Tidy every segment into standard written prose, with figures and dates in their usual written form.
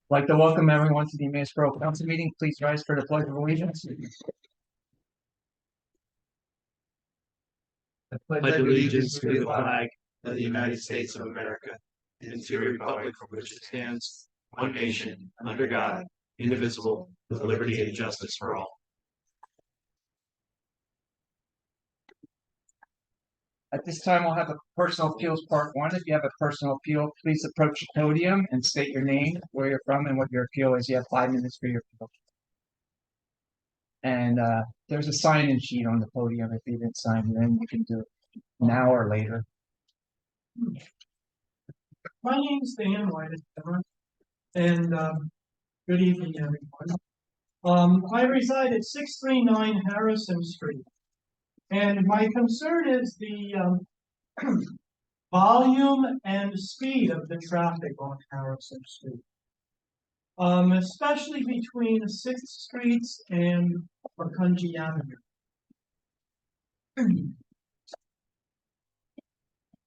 I'd like to welcome everyone to the Emmaus Borough Council meeting. Please rise for the Pledge of Allegiance. I Pledge allegiance to the flag of the United States of America and to the republic for which it stands, one nation, under God, indivisible, with liberty and justice for all. At this time, we'll have a personal appeals part one. If you have a personal appeal, please approach the podium and state your name, where you're from, and what your appeal is. You have 5 minutes for your appeal. And there's a sign-in sheet on the podium. If you didn't sign it in, you can do it now or later. My name's Dan White, and good evening, everyone. I reside at 639 Harrison Street, and my concern is the volume and speed of the traffic on Harrison Street, especially between 6th Street and Makunji Avenue.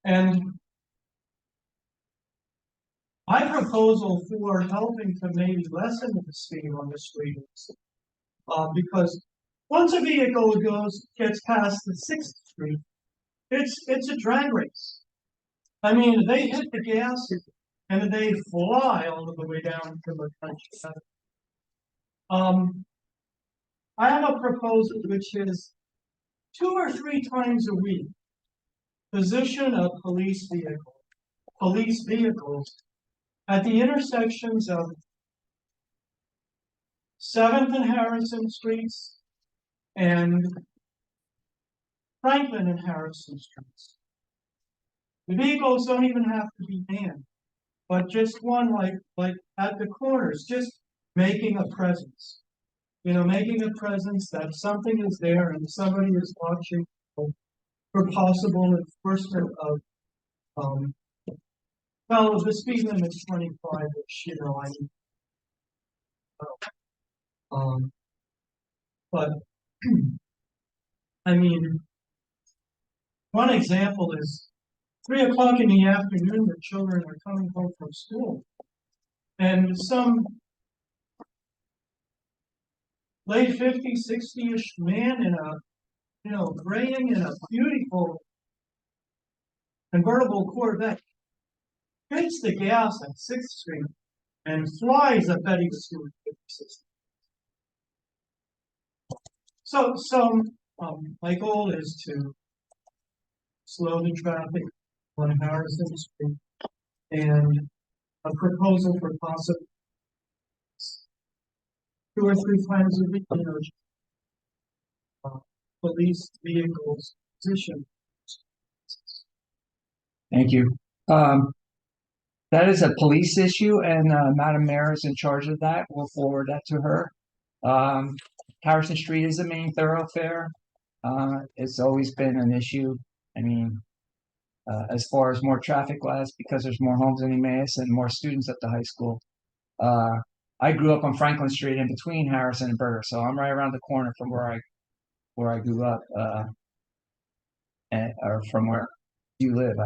And my proposal for helping to maybe lessen the speed on the street is because once a vehicle gets past the 6th Street, it's a drag race. I mean, they hit the gas and they fly all the way down to the country. I have a proposal which is 2 or 3 times a week, position a police vehicles at the intersections of 7th and Harrison Streets and Franklin and Harrison Streets. The vehicles don't even have to be manned, but just one like at the corners, just making a presence. You know, making a presence that something is there and somebody is watching for possible enforcement of well, the speed limit is 25, which but I mean, one example is 3 o'clock in the afternoon, the children are coming home from school, and some late 50, 60-ish man in a, graying in a beautiful convertible Corvette hits the gas at 6th Street and flies at Betty Stewart 56. So my goal is to slow the traffic on Harrison Street, and a proposal for possible 2 or 3 times a week, police vehicles position. Thank you. That is a police issue, and Madam Mayor is in charge of that. We'll forward that to her. Harrison Street is a main thoroughfare. It's always been an issue. I mean, as far as more traffic wise, because there's more homes in Emmaus and more students at the high school. I grew up on Franklin Street in between Harrison and Burger, so I'm right around the corner from where I grew up, or from where you live.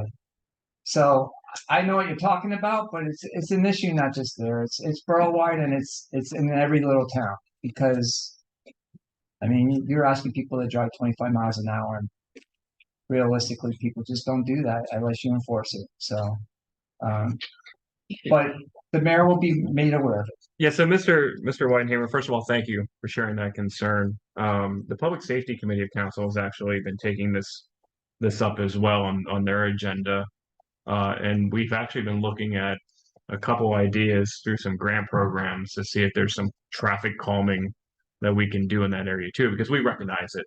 So I know what you're talking about, but it's an issue not just there. It's borough wide, and it's in every little town, because I mean, you're asking people to drive 25 miles an hour, and realistically, people just don't do that unless you enforce it. So, but the mayor will be made aware of it. Yeah, so Mr. Whitenhammer, first of all, thank you for sharing that concern. The Public Safety Committee of Council has actually been taking this up as well on their agenda. And we've actually been looking at a couple ideas through some grant programs to see if there's some traffic calming that we can do in that area too, because we recognize it.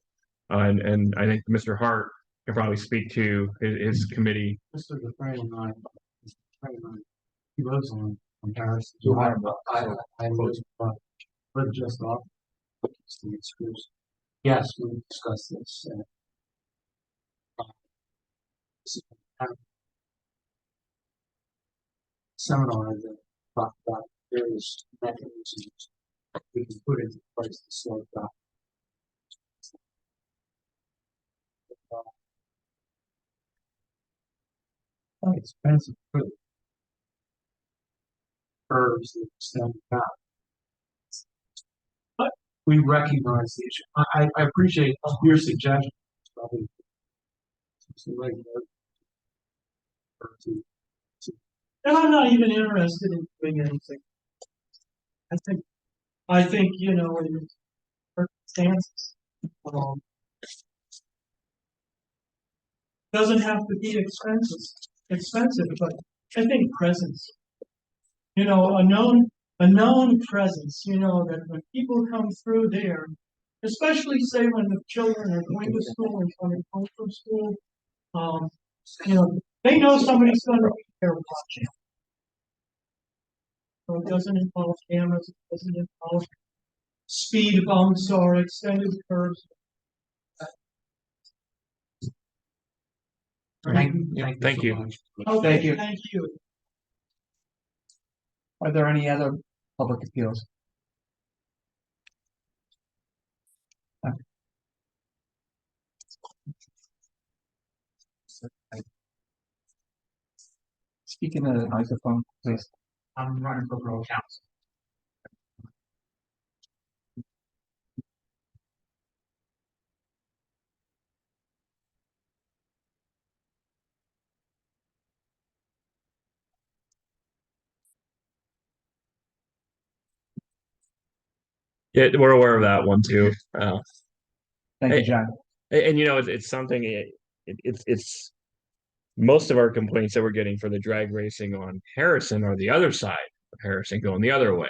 And I think Mr. Hart can probably speak to his committee. Mr. DeFranco, he lives on Harrison. I live just off Street Schools. Yes, we discussed this. Seminar that talked about various mechanisms we can put into place to slow it down. Expensive food. curves that extend out. But we recognize the issue. I appreciate your suggestion. It's probably the right word. Or to- And I'm not even interested in doing anything. I think, you know, in circumstances, doesn't have to be expensive, but I think presence. You know, a known presence, you know, that when people come through there, especially say when the children are going to school and coming home from school, you know, they know somebody's gonna be there watching. So it doesn't involve cameras, it doesn't involve speed bumps or extended curves. Thank you. so much. Okay, Thank you. thank you. Are there any other public appeals? Speak into the microphone, please. I'm running for borough council. Yeah, we're aware of that one too. Thank you, Hey. John. And you know, it's something. It's most of our complaints that we're getting for the drag racing on Harrison are the other side of Harrison going the other way.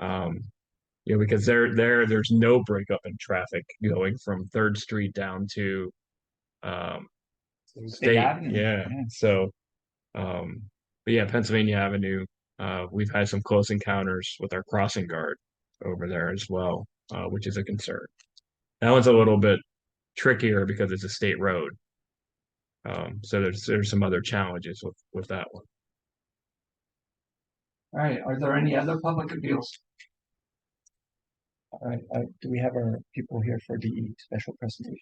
You know, because there's no breakup in traffic going from Third Street down to State. Avenue. Yeah. So, but yeah, Pennsylvania Avenue. We've had some close encounters with our crossing guard over there as well, which is a concern. That one's a little bit trickier because it's a state road. So there's some other challenges with that one. All right, are there any other public appeals? All right, do we have our people here for the special presentation?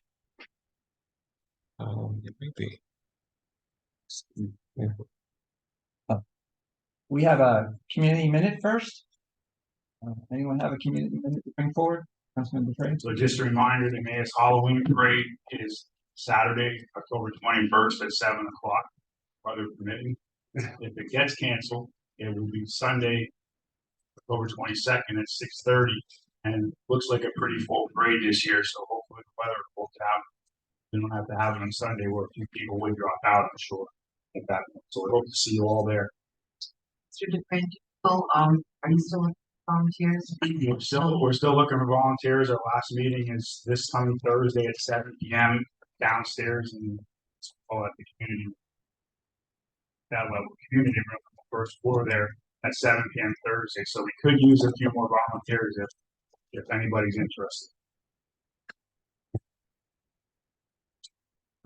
It might be. We have a community minute first. Anyone have a community minute to bring forward? Councilman Dufresne? So just a reminder, the Mayor's Halloween parade is Saturday, October 21st at 7 o'clock, weather permitting. If it gets canceled, it will be Sunday, October 22nd at 6:30. And looks like a pretty full parade this year, so hopefully the weather will hold out. We don't have to have it on Sunday where a few people would drop out, I'm sure. At that point. So we hope to see you all there. Mr. Dufresne, people, are you still looking for volunteers? We're still looking for volunteers. Our last meeting is this coming Thursday at 7 p.m. downstairs and at the community. That level, community room on the first floor there at 7 p.m. Thursday. So we could use a few more volunteers if anybody's interested.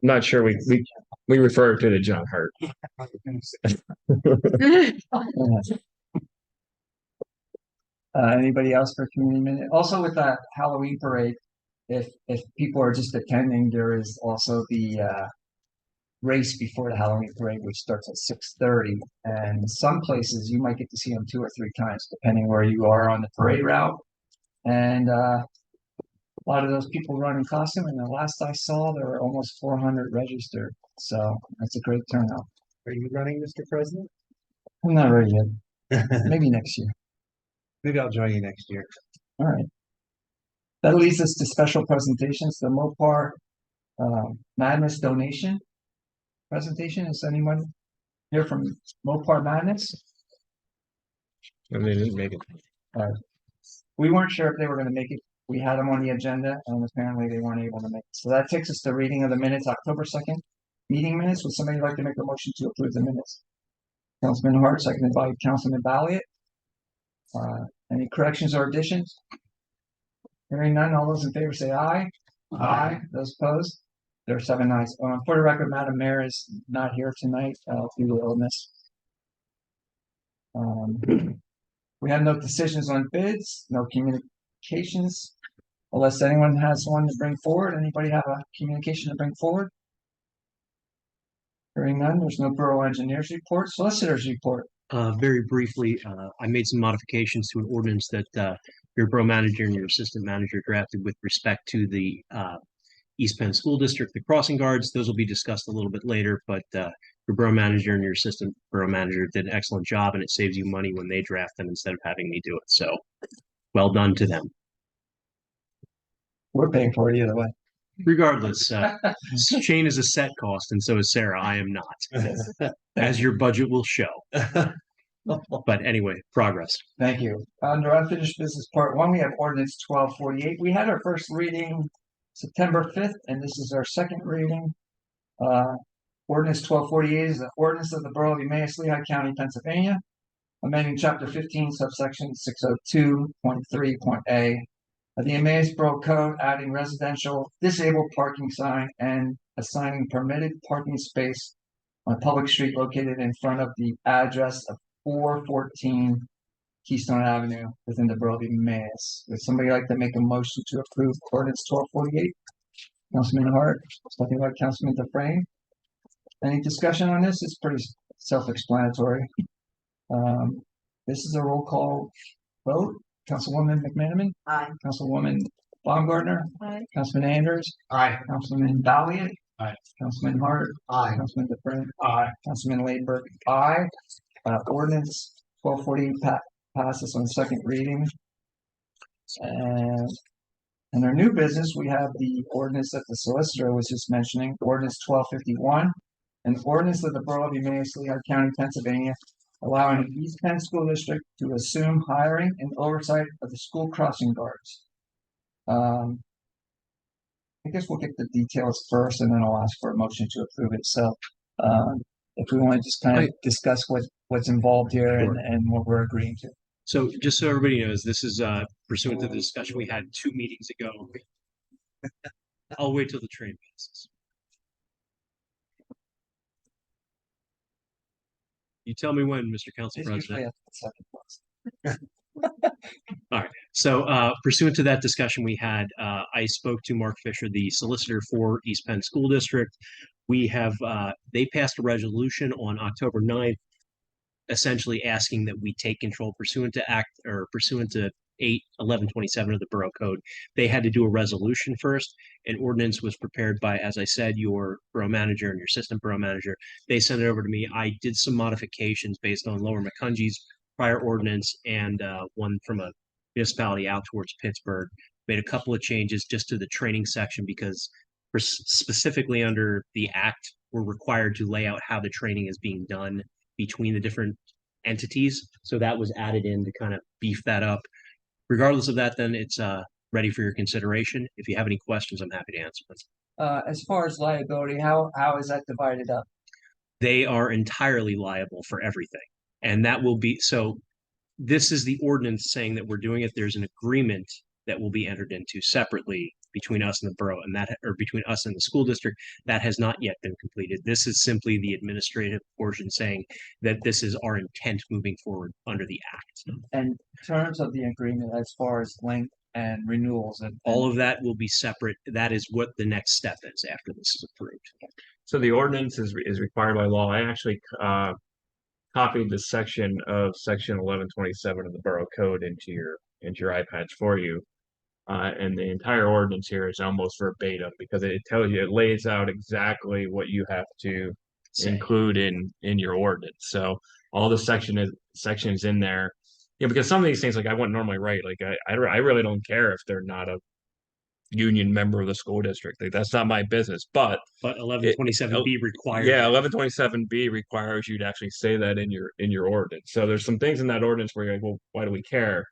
I'm not sure we refer to the John Hurt. Anybody else for community minute? Also with that Halloween parade, if people are just attending, there is also the race before the Halloween parade, which starts at 6:30. And some places you might get to see them 2 or 3 times, depending where you are on the parade route. And a lot of those people run in costume. And the last I saw, there were almost 400 registered. So that's a great turnout. Are you running, Mr. President? I'm not ready yet. Maybe next year. Maybe I'll join you next year. All right. That leads us to special presentations. The Mopar Madness donation presentation. Is anyone here from Mopar Madness? And they didn't make it. We weren't sure if they were going to make it. We had them on the agenda, and apparently they weren't able to make it. So that takes us to reading of the minutes, October 2nd, meeting minutes. Would somebody like to make a motion to approve the minutes? Councilman Hart, seconded by Councilman Balliet. Any corrections or additions? Hearing none, all those in favor say aye. Aye. Those opposed? There are 7 ayes. For the record, Madam Mayor is not here tonight due to illness. We have no decisions on bids, no communications. Unless anyone has one to bring forward. Anybody have a communication to bring forward? Hearing none, there's no borough engineers report, solicitors report. Very briefly, I made some modifications to an ordinance that your borough manager and your assistant manager drafted with respect to the East Penn School District, the crossing guards. Those will be discussed a little bit later, but your borough manager and your assistant borough manager did an excellent job, and it saves you money when they draft them instead of having me do it. So, well done to them. We're paying for it either way. Regardless, Shane is a set cost, and so is Sarah. I am not, as your budget will show. But anyway, progress. Thank you. Under unfinished business part one, we have ordinance 1248. We had our first reading September 5th, and this is our second reading. Ordinance 1248 is the ordinance of the Borough of Emmaus, Lehigh County, Pennsylvania, amending chapter 15, subsection 602.3.a of the Emmaus Borough Code, adding residential disabled parking sign and assigning permitted parking space on a public street located in front of the address of 414 Keystone Avenue within the Borough of Emmaus. Would somebody like to make a motion to approve ordinance 1248? Councilman Hart, second by Councilman Dufresne. Any discussion on this? It's pretty self-explanatory. This is a roll call vote. Councilwoman McManaman, Aye. Councilwoman Baumgartner, Aye. Councilman Anders, Aye. Councilman Valiant, Aye. Councilman Hart, Aye. Councilman Dufresne, Aye. Councilman Laidberg, aye. Ordinance 1240 passes on second reading. And our new business, we have the ordinance that the solicitor was just mentioning, ordinance 1251, an ordinance of the Borough of Emmaus, Lehigh County, Pennsylvania, allowing the East Penn School District to assume hiring and oversight of the school crossing guards. I guess we'll get the details first, and then I'll ask for a motion to approve it. So, if we want to just kind of discuss what's involved here Sure. and what we're agreeing to. So just so everybody knows, this is pursuant to the discussion we had 2 meetings ago. I'll wait till the train passes. You tell me when, Mr. Council It's usually President. at the second place. So pursuant to that discussion we had, I spoke to Mark Fisher, the solicitor for East Penn School District. We have, they passed a resolution on October 9th, essentially asking that we take control pursuant to 8/11/27 of the Borough Code. They had to do a resolution first. An ordinance was prepared by, as I said, your borough manager and your assistant borough manager. They sent it over to me. I did some modifications based on Lower Macungee's prior ordinance and one from a municipality out towards Pittsburgh. Made a couple of changes just to the training section because specifically under the act, we're required to lay out how the training is being done between the different entities. So that was added in to kind of beef that up. Regardless of that, then it's ready for your consideration. If you have any questions, I'm happy to answer them. As far as liability, how is that divided up? They are entirely liable for everything. And that will be, so this is the ordinance saying that we're doing it. There's an agreement that will be entered into separately between us and the borough and that, or between us and the school district, that has not yet been completed. This is simply the administrative portion saying that this is our intent moving forward under the act. And terms of the agreement as far as length and renewals and All of that will be separate. That is what the next step is after this is approved. So the ordinance is required by law. I actually copied the section of section 1127 of the Borough Code into your iPads for you. And the entire ordinance here is almost verbatim because it tells you, it lays out exactly what you have to include in your ordinance. So all the sections in there, because some of these things, like I wouldn't normally write, like I really don't care if they're not a union member of the school district. Like that's not my business. But 1127B requires. Yeah, 1127B requires you to actually say that in your ordinance. So there's some things in that ordinance where you're like, well, why do we care?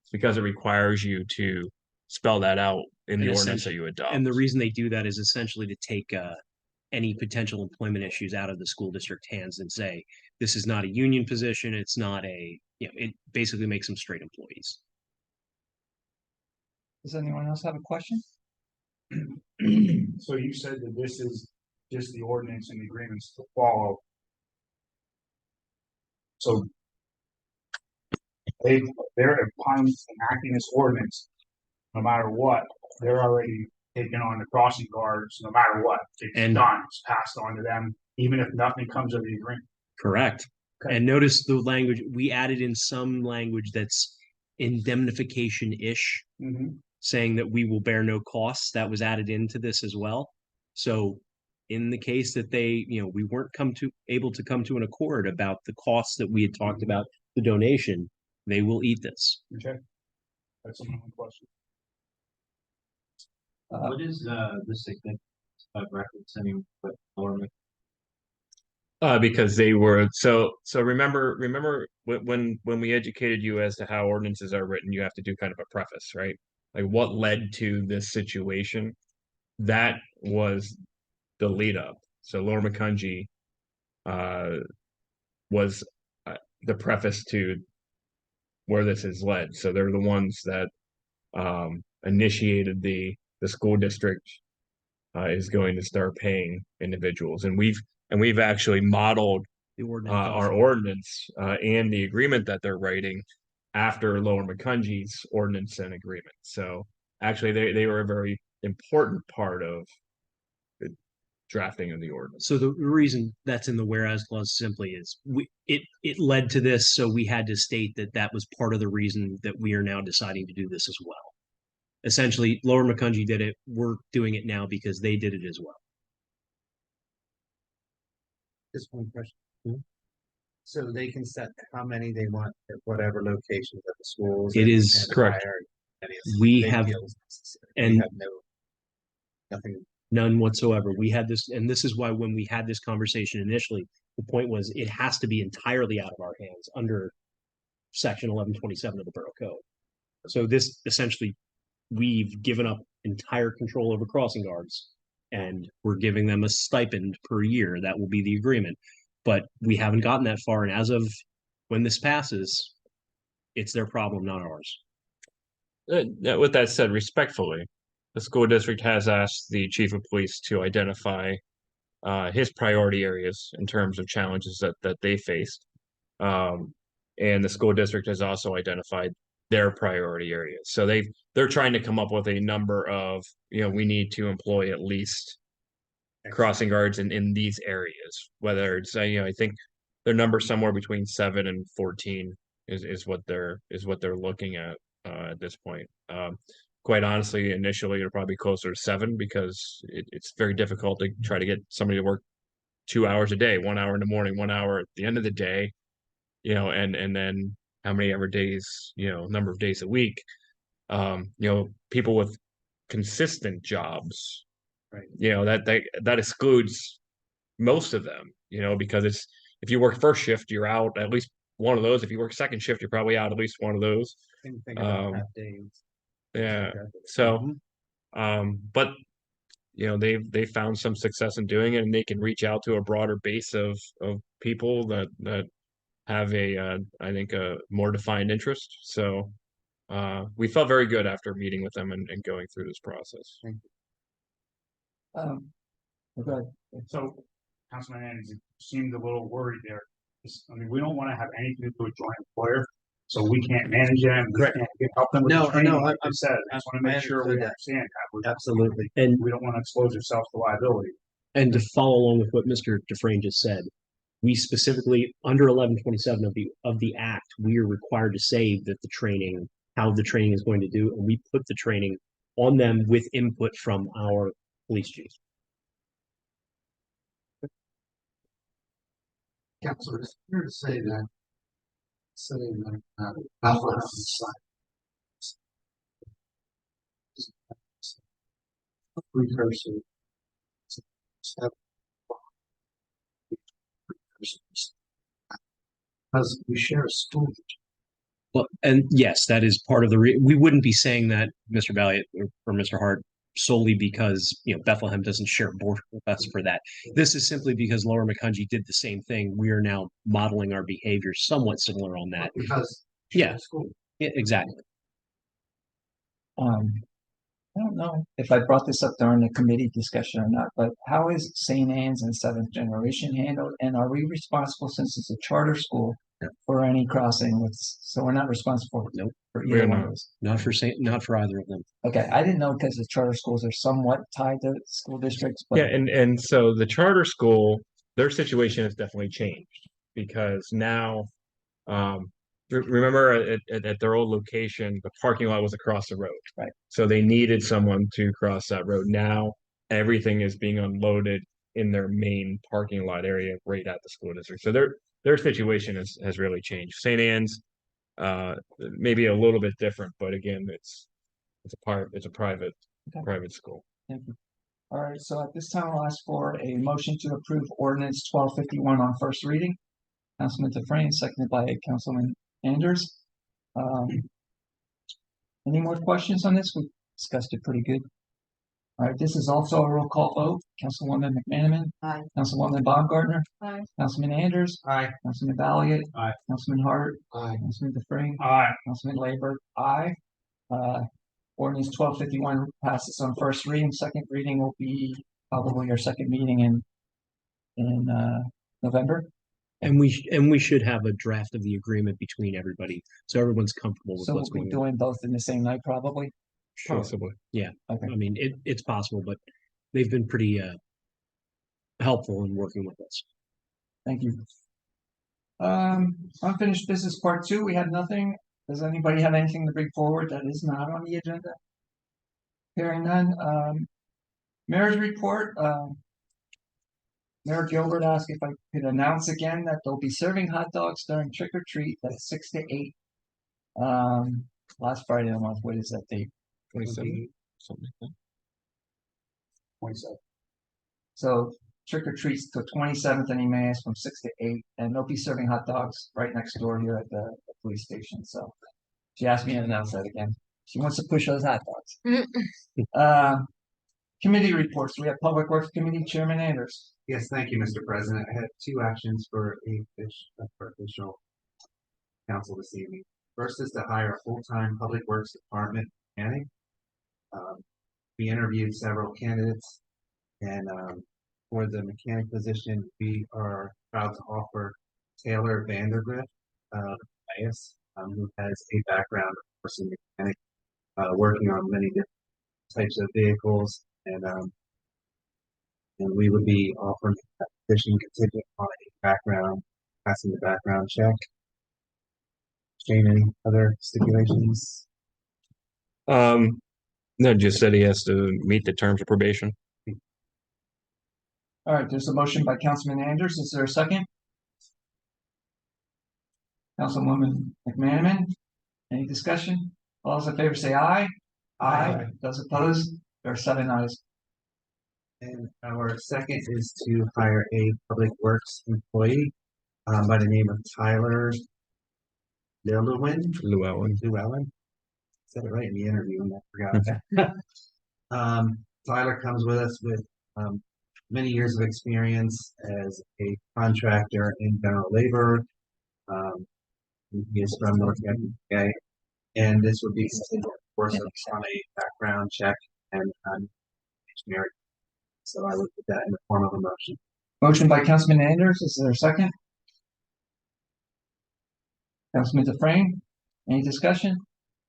It's because it requires you to spell that out in the ordinance that you adopt. And the reason they do that is essentially to take any potential employment issues out of the school district hands and say, this is not a union position. It's not it basically makes them straight employees. Does anyone else have a question? So you said that this is just the ordinance and the agreements to follow. So they're upon enacting this ordinance, no matter what, they're already taking on the crossing guards, no matter what. It's done, it's passed on to them, even if nothing comes of the agreement. Correct. And notice the language, we added in some language that's indemnification-ish, saying that we will bear no costs. That was added into this as well. So in the case that they, we weren't able to come to an accord about the costs that we had talked about, the donation, they will eat this. Okay. That's my question. What is the significance of referencing with Norman? Because they were so remember when we educated you as to how ordinances are written, you have to do kind of a preface, right? Like what led to this situation. That was the lead up. So Laura McCungy was the preface to where this has led. So they're the ones that initiated the school district is going to start paying individuals, and we've actually modeled The ordinance our also. ordinance and the agreement that they're writing after Lower McCungy's ordinance and agreement. So actually, they were a very important part of the drafting of the ordinance. So the reason that's in the whereas clause simply is it led to this, so we had to state that was part of the reason that we are now deciding to do this as well. Essentially, Lower McCungy did it. We're doing it now because they did it as well. Just one question. So they can set how many they want at whatever locations at the schools. It is correct. We have, and nothing. None whatsoever. We had this, and this is why when we had this conversation initially, the point was it has to be entirely out of our hands under section 1127 of the Borough Code. So this essentially, we've given up entire control over crossing guards, and we're giving them a stipend per year. That will be the agreement. But we haven't gotten that far, and as of when this passes, it's their problem, not ours. With that said, respectfully, the school district has asked the chief of police to identify his priority areas in terms of challenges that they faced. And the school district has also identified their priority areas. So they're trying to come up with a number of, we need to employ at least crossing guards in these areas, whether it's, I think their number somewhere between 7 and 14 is what they're looking at this point. Quite honestly, initially they're probably closer to 7 because it's very difficult to try to get somebody to work 2 hours a day, 1 hour in the morning, 1 hour at the end of the day, and then how many ever days, number of days a week. People with consistent jobs, right? That excludes most of them, because it's, if you work first shift, you're out at least one of those. If you work second shift, you're probably out at least one of those. Think about half days. Yeah. So, but they found some success in doing it, and they can reach out to a broader base of people that have I think a more defined interest. So we felt very good after meeting with them and going through this process. Thank you. Okay. So, Councilman Anderson seemed a little worried there. We don't want to have anything to do with joint employer, so we can't manage them. We can't help them with No, the training. no, I just want to make sure we understand that. Absolutely. And We don't want to expose ourselves to liability. And to follow along with what Mr. Dufresne just said, we specifically under 1127 of the act, we are required to say that how the training is going to do, and we put the training on them with input from our police chief. Councilor, it's fair to say that saying that Bethlehem site precursor because we share a school. Well, and yes, that is part of we wouldn't be saying that, Mr. Valiant or Mr. Hart, solely because Bethlehem doesn't share a border with us for that. This is simply because Lower McCungy did the same thing. We are now modeling our behavior somewhat similar on that. Because school. Yeah, exactly. I don't know if I brought this up during the committee discussion or not, but how is St. Anne's and Seventh Generation handled? And are we responsible, since it's a charter school, for any crossing? So we're not responsible for either one of those. Not for either of them. Okay, I didn't know because the charter schools are somewhat tied to school districts. But Yeah, and so the charter school, their situation has definitely changed. because now, remember at their old location, the parking lot was across the road. Right. So they needed someone to cross that road. Now everything is being unloaded in their main parking lot area right at the school district. So their situation has really changed. St. Anne's, maybe a little bit different, but again, it's a private school. Thank you. All right, so at this time, I'll ask for a motion to approve ordinance 1251 on first reading. Councilman Dufresne, seconded by Councilman Anders. Any more questions on this? We discussed it pretty good. All right, this is also a roll call vote. Councilwoman McManaman. Aye. Councilwoman Baumgartner. Aye. Councilman Anders. Aye. Councilman Valiant. Aye. Councilman Hart. Aye. Councilman Dufresne. Aye. Councilman Labor. Aye. Ordinance 1251 passes on first reading. Second reading will be probably our second meeting in November. And we should have a draft of the agreement between everybody, so everyone's comfortable with So we'll what's be going on. doing both in the same night, probably. Possibly. Yeah, Okay. I mean, it's possible, but they've been pretty helpful in working with us. Thank you. Unfinished business part 2, we have nothing. Does anybody have anything to bring forward that is not on the agenda? Hearing none, mayor's report, Mayor Gilbert asked if I could announce again that they'll be serving hot dogs during trick or treat at 6 to 8. Last Friday of the month, what is that date? 27, something like that. 27. So trick or treats till 27th in Emmaus from 6 to 8, and they'll be serving hot dogs right next door here at the police station. So she asked me to announce that again. She wants to push those hot dogs. Committee reports. We have Public Works Committee Chairman Anders. Yes, thank you, Mr. President. I have 2 actions for official council this evening. First is to hire a full-time Public Works Department mechanic. We interviewed several candidates, and for the mechanic position, we are proud to offer Taylor Vandergrift, who has a background, of course, in mechanic, working on many different types of vehicles, and we would be offering that position contingent on a background, passing the background check. Shane, any other stipulations? No, just said he has to meet the terms of probation. All right, there's a motion by Councilman Anders. Is there a second? Councilwoman McManaman. Any discussion? All those in favor say aye. Aye. Those opposed? There are 7 ayes. And our second is to hire a Public Works employee by the name of Tyler Llewellyn. Said it right in the interview and I forgot. Tyler comes with us with many years of experience as a contractor in general labor. He is from North Carolina, and this would be contingent, of course, on a background check and married. So I would put that in the form of a motion. Motion by Councilman Anders. Is there a second? Councilman Dufresne. Any discussion?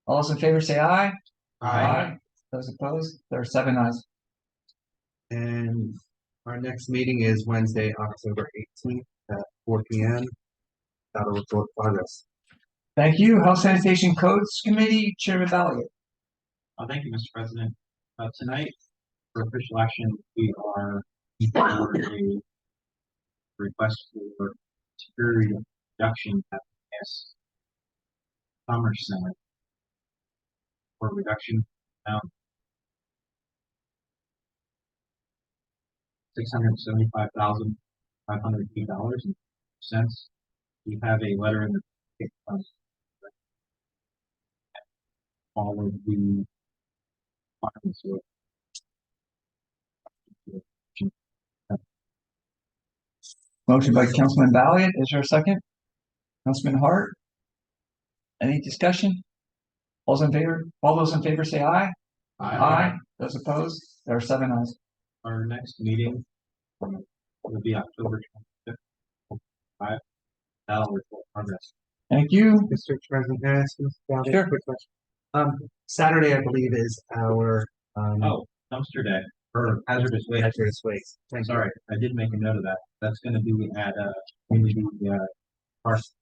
All those in favor say aye. Those opposed? There are 7 ayes. And our next meeting is Wednesday, October 18th at 4 p.m. That'll report progress. Thank you. Health Sanitation Codes Committee Chairman Valiant. Thank you, Mr. President. Tonight, for official action, we are for a request for security reduction at the Commerce Center for reduction down $675,508.00. We have a letter in the all of the requirements of Motion by Councilman Valiant. Is there a second? Councilman Hart. Any discussion? All those in favor say aye. Aye. Those opposed? There are 7 ayes. our next meeting will be October 25th. That'll report progress. Thank you. Mr. President, can I ask you a Sure. quick question? Saturday, I believe, is our Oh, dumpster day. or hazardous waste. Hazardous waste. Thank you. Sorry, I did make a note of that. That's gonna be at, community, Parsons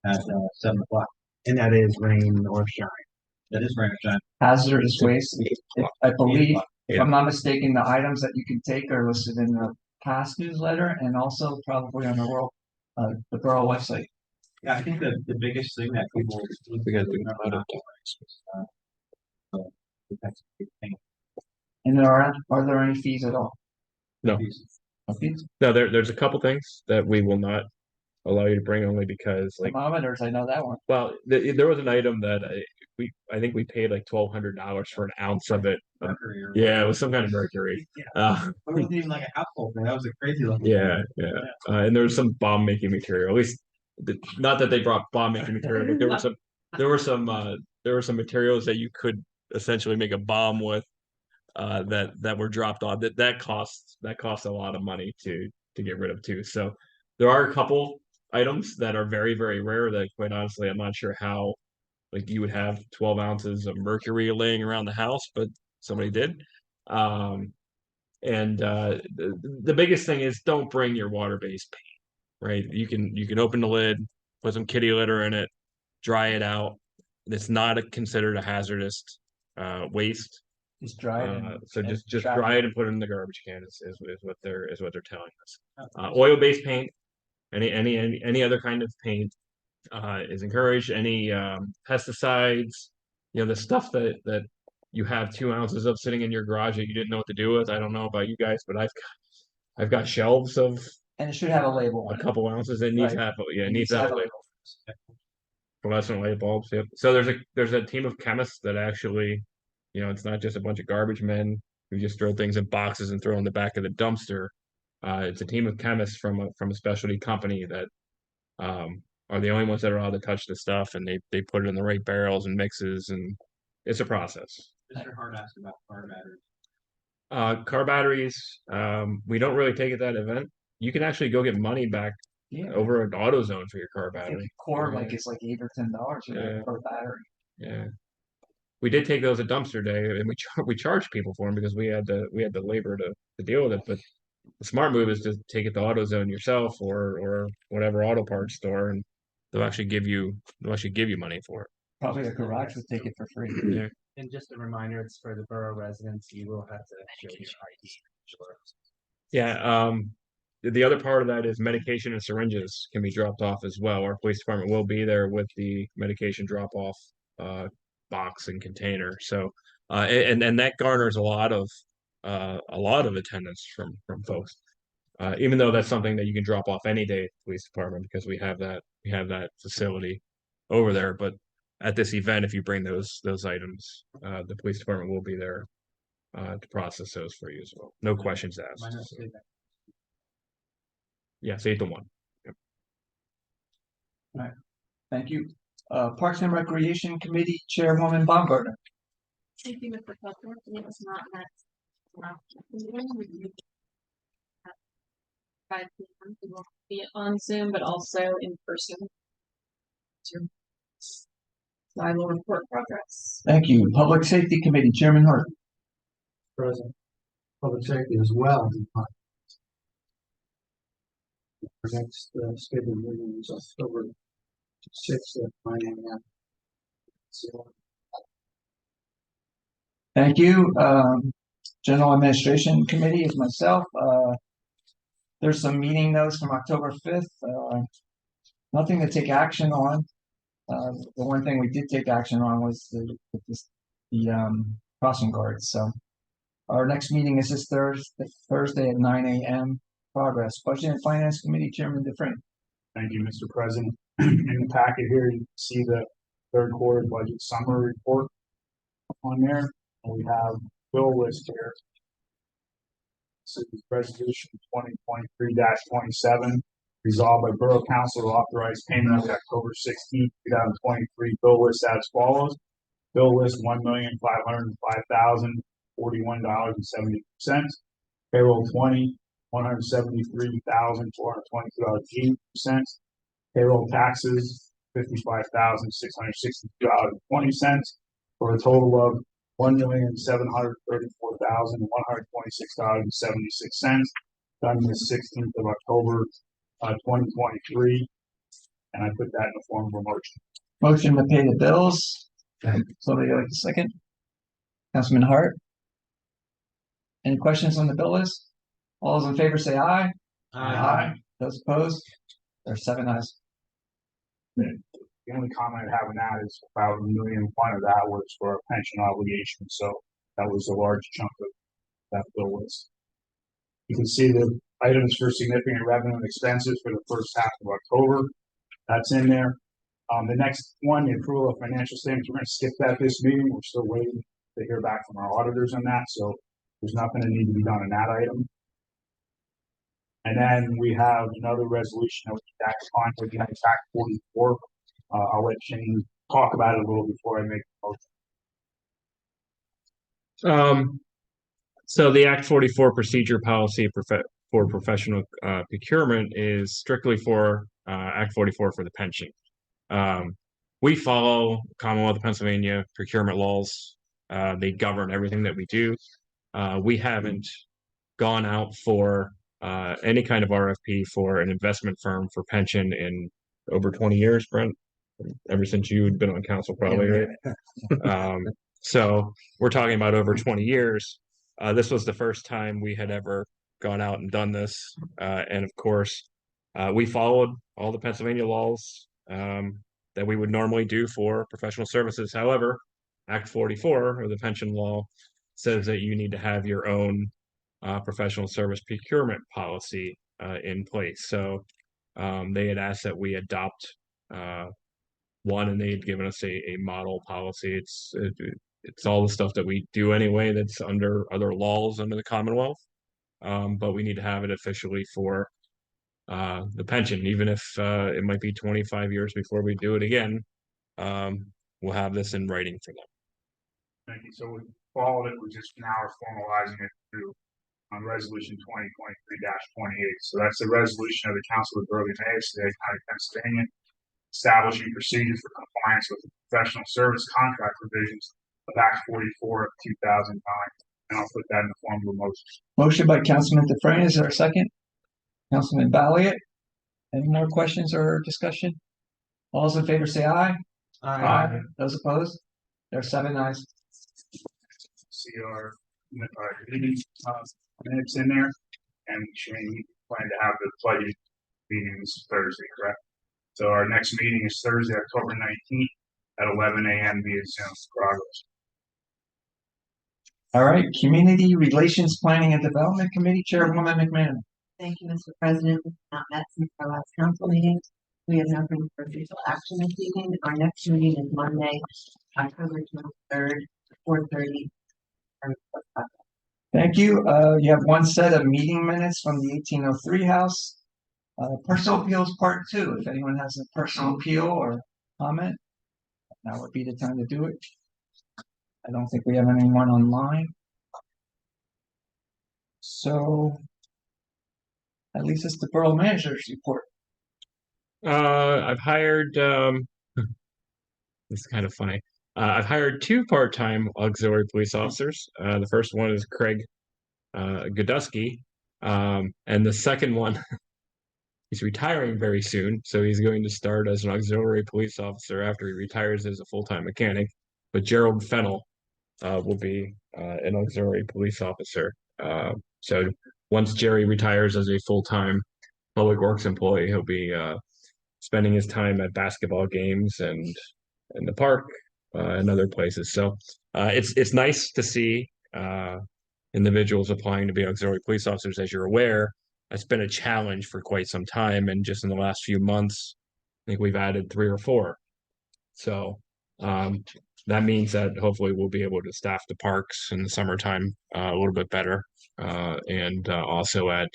at, 7 o'clock. And that is rain or shine. That is very much. Hazardous waste. I believe, if Yeah. I'm not mistaken, the items that you can take are listed in the past newsletter and also probably on the borough website. Yeah, I think the biggest thing that people. We gotta do remember that. not to is, that's a big thing. And are there any fees at all? No. No fees? No, there's a couple things that we will not allow you to bring only because like, Thermometers, I know that one. well, there was an item that I think we paid like $1,200 for an ounce of it. Mercury or- Yeah, it was some kind of mercury. But it wasn't even like a household thing. That was a crazy looking. Yeah. And there was some bomb making material. At least, not that they brought bomb making material, but there were some materials that you could essentially make a bomb with. That were dropped on that costs a lot of money to get rid of too. So there are a couple items that are very, very rare that quite honestly I'm not sure how like you would have 12 ounces of mercury laying around the house, but somebody did. And the biggest thing is don't bring your water-based paint, right? You can open the lid, put some kitty litter in it, dry it out. It's not considered a hazardous waste. Just dry it. So and just trap dry it and put it in the garbage can is what they're telling us. Oil-based paint, any other kind of paint is encouraged. Any pesticides, the stuff that you have 2 ounces of sitting in your garage that you didn't know what to do with. I don't know about you guys, but I've got shelves of And it should have a label a on it. couple ounces. It needs to have it needs to have a label. label. Fluorescent light bulbs. Yep. So there's a team of chemists that actually, it's not just a bunch of garbage men who just throw things in boxes and throw in the back of the dumpster. It's a team of chemists from a specialty company that are the only ones that are allowed to touch the stuff, and they put it in the right barrels and mixes, and it's a process. Mr. Hart asked about car batteries. Car batteries, we don't really take at that event. You can actually go get money back Yeah. over at AutoZone for your car I think battery. core like it's like $8 or $10 Yeah. per battery. Yeah, we did take those at dumpster day, and we charged people for them because we had the labor to deal with it. But the smart move is to take it to AutoZone yourself or whatever auto parts store, and they'll actually give you money for it. Probably a garage would take it for free. Yeah. And just a reminder, it's for the borough residents. You will have to show your ID. Sure. Yeah. The other part of that is medication and syringes can be dropped off as well. Our police department will be there with the medication drop off box and container. So and that garners a lot of attendance from folks. Even though that's something that you can drop off any day at the police department because we have that facility over there. But at this event, if you bring those items, the police department will be there to process those for you as well. No questions asked. Why not So, say that? yeah, 8 to 1. Thank you. Parks and Recreation Committee Chairwoman Baumgartner. Thank you, Mr. President. It was not next meeting. We at 5 p.m. We will be on Zoom, but also in person. So I will report progress. Thank you. Public Safety Committee Chairman Hart. President, public safety as well. Our next scheduled meeting is October 6th at 9 a.m. So, Thank you. General Administration Committee is myself. There's some meeting notes from October 5th. Nothing to take action on. The one thing we did take action on was the crossing guards. So our next meeting is this Thursday at 9 a.m. Progress. Budget and Finance Committee Chairman Dufresne. Thank you, Mr. President. In the packet here, you can see the third quarter budget summary report on there. And we have bill list here. This is resolution 2023-27, resolved by Borough Council to authorize payment of the October 16, 2023 bill list as follows. Bill list $1,505,041.72. Payroll $173,422.80. Payroll taxes $55,662.20 for a total of $1,734,126.76, done the 16th of October, 2023. And I put that in the form of a motion. Motion to pay the bills. Somebody like a second? Councilman Hart? Any questions on the bill list? All those in favor say aye. Those opposed? There's 7 ayes. The only comment I have on that is about $1.1 million of that was for a pension obligation, so that was a large chunk of that bill list. You can see the items for significant revenue and expenses for the first half of October. That's in there. The next one, the approval of financial statements, we're gonna skip that this meeting. We're still waiting to hear back from our auditors on that, so there's nothing that need to be done on that item. And then we have another resolution that we act upon for the Act 44. I'll let Shane talk about it a little before I make the motion. So the Act 44 procedure policy for professional procurement is strictly for Act 44 for the pension. We follow Commonwealth of Pennsylvania procurement laws. They govern everything that we do. We haven't gone out for any kind of RFP for an investment firm for pension in over 20 years, Brent, ever since you'd been on council, probably, right? So we're talking about over 20 years. This was the first time we had ever gone out and done this. And of course, we followed all the Pennsylvania laws that we would normally do for professional services. However, Act 44 or the pension law says that you need to have your own professional service procurement policy in place. So they had asked that we adopt one, and they had given us a model policy. It's all the stuff that we do anyway that's under other laws under the Commonwealth, but we need to have it officially for the pension, even if it might be 25 years before we do it again. We'll have this in writing for them. Thank you. So we followed it. We just now are formalizing it through on resolution 2023-28. So that's the resolution of the Council of Burley Mayors, State County, Pennsylvania, establishing procedures for compliance with the professional service contract provisions of Act 44 of 2009. And I'll put that in the form of a motion. Motion by Councilman Dufresne. Is there a second? Councilman Balliet. Any more questions or discussion? All those in favor say aye. Those opposed? There's 7 ayes. See our meeting minutes in there, and Shane, you plan to have the pledge meeting this Thursday, correct? So our next meeting is Thursday, October 19th at 11 a.m. via Zoom. Progress. All right, Community Relations Planning and Development Committee Chairwoman McMahon. Thank you, Mr. President. We have not met since our last council meeting. We have nothing for official action this evening. Our next meeting is Monday, October 23rd, 4:30. Thank you. You have one set of meeting minutes from the 1803 House. Personal appeals part 2. If anyone has a personal appeal or comment, now would be the time to do it. I don't think we have anyone online. So that leads us to Borough Manager's report. I've hired this is kind of funny. I've hired 2 part-time auxiliary police officers. The first one is Craig Godusky, and the second one he's retiring very soon, so he's going to start as an auxiliary police officer after he retires as a full-time mechanic. But Gerald Fennell will be an auxiliary police officer. So once Jerry retires as a full-time public works employee, he'll be spending his time at basketball games and in the park and other places. So it's nice to see individuals applying to be auxiliary police officers. As you're aware, it's been a challenge for quite some time, and just in the last few months, I think we've added 3 or 4. So that means that hopefully we'll be able to staff the parks in the summertime a little bit better, and also at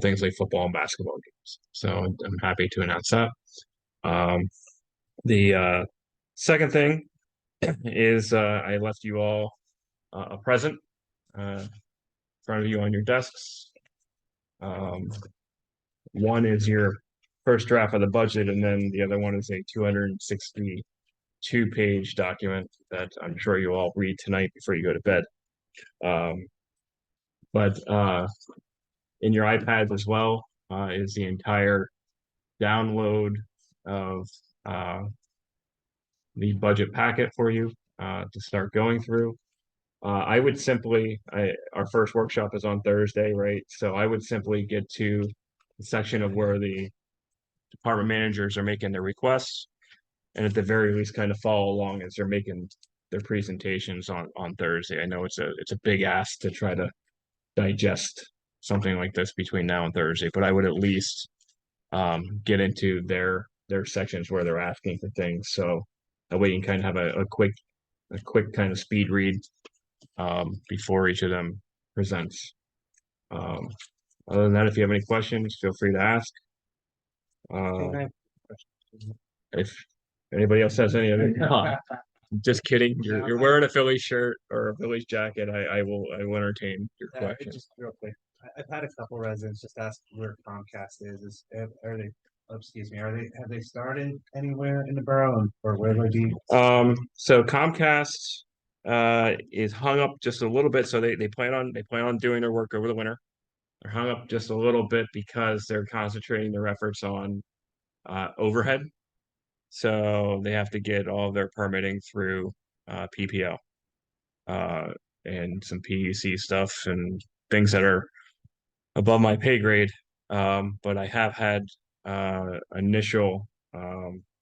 things like football and basketball games. So I'm happy to announce that. The second thing is I left you all a present in front of you on your desks. One is your first draft of the budget, and then the other one is a $260 2-page document that I'm sure you all read tonight before you go to bed. But in your iPads as well is the entire download of the budget packet for you to start going through. I would simply, our first workshop is on Thursday, right? So I would simply get to the section of where the department managers are making their requests, and at the very least, kind of follow along as they're making their presentations on Thursday. I know it's a big ask to try to digest something like this between now and Thursday, but I would at least get into their sections where they're asking for things, so that way you can kind of have a quick kind of speed read before each of them presents. Other than that, if you have any questions, feel free to ask. If anybody else has any other, just kidding. You're wearing a Phillies shirt or a Phillies jacket. I will entertain your question. Just real quick, I've had a couple residents just ask where Comcast is, are they, excuse me, have they started anywhere in the borough, or where they be? So Comcast is hung up just a little bit. So they plan on doing their work over the winter. They're hung up just a little bit because they're concentrating their efforts on overhead. So they have to get all of their permitting through PPL and some PUC stuff and things that are above my pay grade. But I have had initial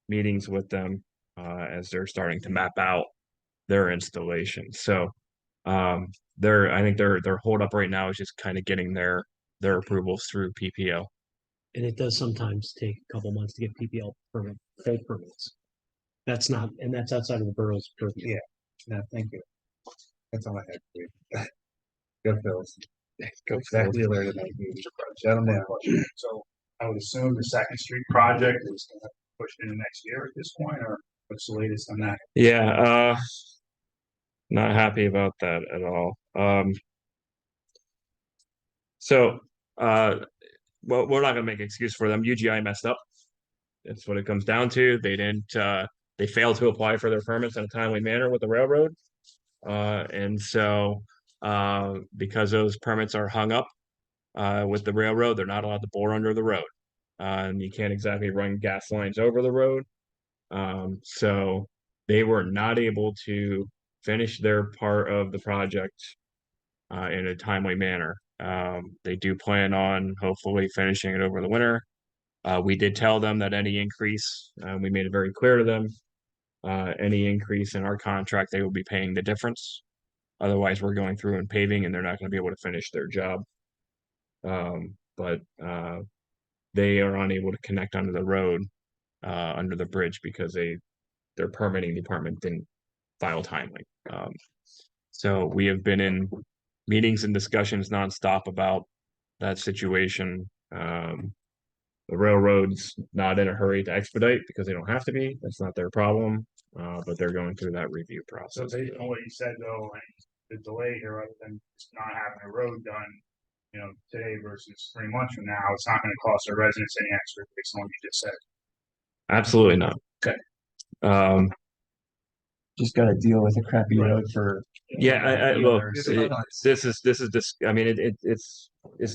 meetings with them as they're starting to map out their installation. So I think their hold up right now is just kind of getting their approvals through PPL. And it does sometimes take a couple months to get PPL permits. That's outside of the borough's purview. Yeah, no, thank you. That's all I had for you. Go Phils. Go Exactly alerted me. Gentlemen. So I would assume the Second Street project is gonna push into next year at this point, or what's the latest on that? Yeah, not happy about that at all. So well, we're not gonna make an excuse for them. UGI messed up. That's what it comes down to. They failed to apply for their permits in a timely manner with the railroad. And so because those permits are hung up with the railroad, they're not allowed to bore under the road. And you can't exactly run gas lines over the road. So they were not able to finish their part of the project in a timely manner. They do plan on hopefully finishing it over the winter. We did tell them that any increase, we made it very clear to them, any increase in our contract, they will be paying the difference. Otherwise, we're going through and paving and they're not going to be able to finish their job. But they are unable to connect under the road, under the bridge, because their permitting department didn't file timely. So we have been in meetings and discussions nonstop about that situation. The railroad's not in a hurry to expedite because they don't have to be. That's not their problem. But they're going through that review So process. based on what you said though, and the delay here, other than just not having a road done, today versus 3 months from now, it's not gonna cost our residents any extra based on what you just said. Absolutely not. Okay. Just got to deal with a crappy road for. Yeah, look, This this is this. I mean, it's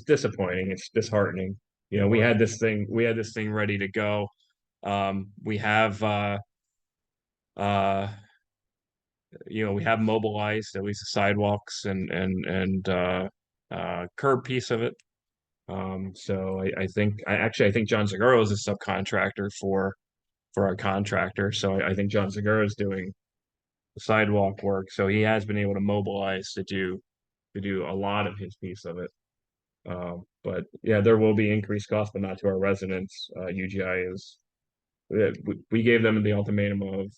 disappointing. It's disheartening. We had this thing ready to go. We have we have mobilized at least the sidewalks and curb piece of it. So I think John Zaguro is a subcontractor for our contractor. So I think John Zaguro is doing the sidewalk work. So he has been able to mobilize to do a lot of his piece of it. But yeah, there will be increased costs, but not to our residents. UGI is, we gave them the ultimatum of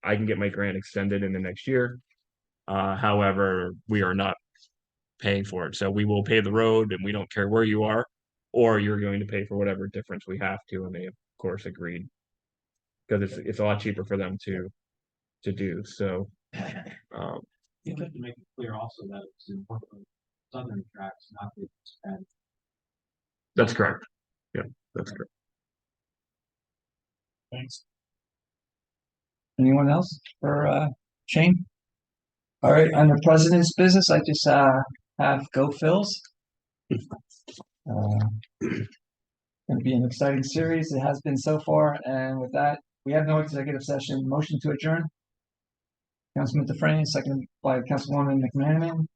I can get my grant extended in the next year. However, we are not paying for it. So we will pay the road and we don't care where you are, or you're going to pay for whatever difference we have to. And they of course agreed, because it's a lot cheaper for them to do. So You have to make it clear also that it's important southern tracks, not the expand. that's correct. Yeah, that's correct. Thanks. Anyone else for Shane? All right, under president's business, I just have Go Phils. Going to be an exciting series. It has been so far. And with that, we have no executive session. Motion to adjourn. Councilman DeFrane, second by Councilwoman McManaman.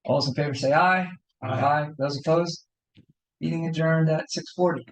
All those in favor say aye. Aye. Those opposed? Meeting adjourned at 6:40.